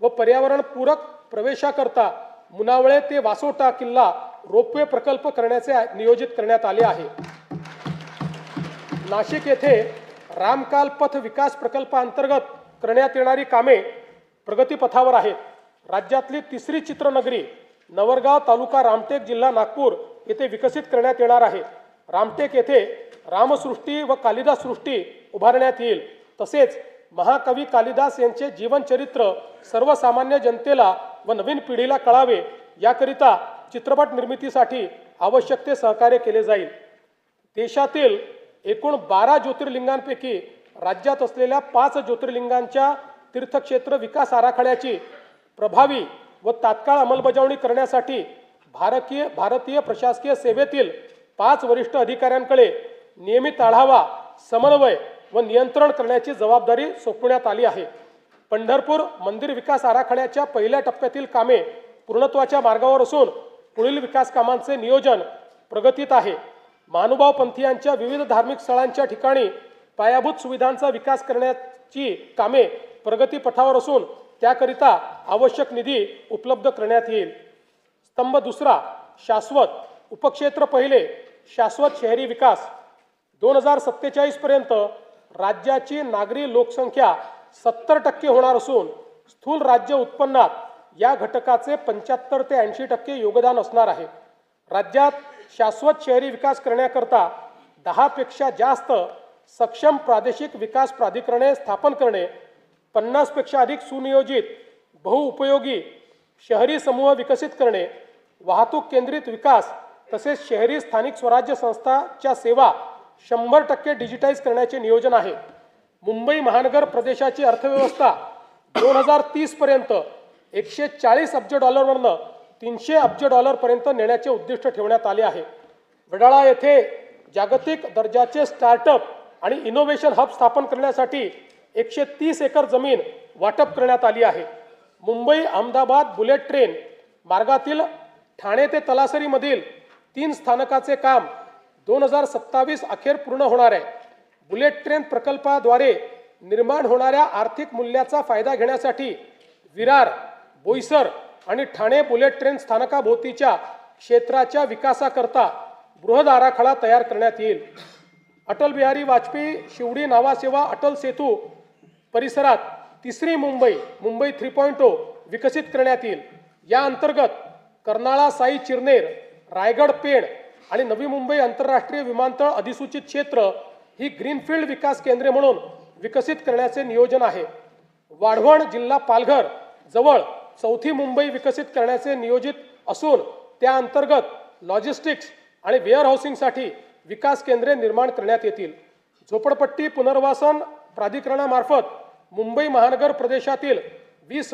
व पर्यावरणपूरक प्रवेशाकरता मुनावळे ते वासोटा किल्ला रोपवे प्रकल्प करण्याचे नियोजित करण्यात आले आहे। नाशिक येथे रामकाल पथ विकास प्रकल्पाअंतर्गत करण्यात येणारी कामे प्रगतीपथावर आहेत। राज्यातली तिसरी चित्रनगरी नवरगाव तालुका रामटेक जिल्हा नागपूर येथे विकसित करण्यात येणार आहे। रामटेक येथे रामसृष्टी व कालिदास सृष्टी उभारण्यात येईल। तसेच महाकवी कालिदास यांचे जीवनचरित्र सर्वसामान्य जनतेला व नवीन पिढीला कळावे याकरिता चित्रपट निर्मितीसाठी आवश्यक ते सहकार्य केले जाईल। देशातील एकूण 12 ज्योतिर्लिंगांपैकी राज्यात असलेल्या 5 ज्योतिर्लिंगांच्या तीर्थक्षेत्र विकास आराखड्याची प्रभावी व तात्काळ अंमलबजावणी करण्यासाठी भारतीय प्रशासकीय सेवेतील 5 वरिष्ठ अधिकाऱ्यांकडे नियमित आढावा, समन्वय व नियंत्रण करण्याची जबाबदारी सोपवण्यात आली आहे। पंढरपूर मंदिर विकास आराखड्याच्या पहिल्या टप्प्यातील कामे पूर्णत्वाच्या मार्गावर असून पुढील विकास कामांचे नियोजन प्रगतीत आहे। महानुभाव पंथीयांच्या विविध धार्मिक स्थळांच्या ठिकाणी पायाभूत सुविधांचा विकास करण्याची कामे प्रगतीपथावर असून त्याकरिता आवश्यक निधी उपलब्ध करण्यात येईल। स्तंभ दुसरा, शाश्वत उपक्षेत्र पहिले, शाश्वत शहरी विकास 2047 पर्यंत राज्याची नागरी लोकसंख्या 70% होणार असून स्थूल राज्य उत्पन्नात या घटकाचे 75 ते 80% योगदान असणार आहे। राज्यात शाश्वत शहरी विकास करण्याकरता 10 पेक्षा जास्त सक्षम प्रादेशिक विकास प्राधिकरणे स्थापन करणे, 50 पेक्षा अधिक सुनियोजित बहुउपयोगी शहरी समूह विकसित करणे, वाहतूक केंद्रित विकास तसेच शहरी स्थानिक स्वराज्य संस्थांच्या सेवा 100% डिजिटाइज करण्याचे नियोजन आहे। मुंबई महानगर प्रदेशाची अर्थव्यवस्था 2030 पर्यंत 140 अब्ज डॉलरवरून 300 अब्ज डॉलर पर्यंत नेण्याचे उद्दिष्ट ठेवण्यात आले आहे। वडाळा येथे जागतिक दर्जाचे स्टार्टअप आणि इनोव्हेशन हब स्थापन करण्यासाठी 130 एकर जमीन वाटप करण्यात आली आहे। मुंबई अहमदाबाद बुलेट ट्रेन मार्गातील ठाणे ते तलासरी मधील 3 स्थानकाचे काम 2027 अखेर पूर्ण होणार आहे। बुलेट ट्रेन प्रकल्पाद्वारे निर्माण होणाऱ्या आर्थिक मूल्याचा फायदा घेण्यासाठी विरार, बोईसर आणि ठाणे बुलेट ट्रेन स्थानकाभोवतीच्या क्षेत्राच्या विकासाकरता बृहद आराखडा तयार करण्यात येईल। अटल बिहारी वाजपेयी शिवडी नावासेवा अटल सेतू परिसरात तिसरी मुंबई 3.0 विकसित करण्यात येईल। या अंतर्गत कर्नाळा साई चिरनेर, रायगड पेण आणि नवी मुंबई आंतरराष्ट्रीय विमानतळ अधिसूचित क्षेत्र ही ग्रीनफील्ड विकास केंद्रे म्हणून विकसित करण्याचे नियोजन आहे। वाढवण जिल्हा पालघर जवळ चौथी मुंबई विकसित करण्याचे नियोजित असून त्या अंतर्गत लॉजिस्टिक्स आणि वेअर हाऊसिंगसाठी विकास केंद्रे निर्माण करण्यात येतील। झोपडपट्टी पुनर्वसन प्राधिकरणामार्फत मुंबई महानगर प्रदेशातील 20 लाख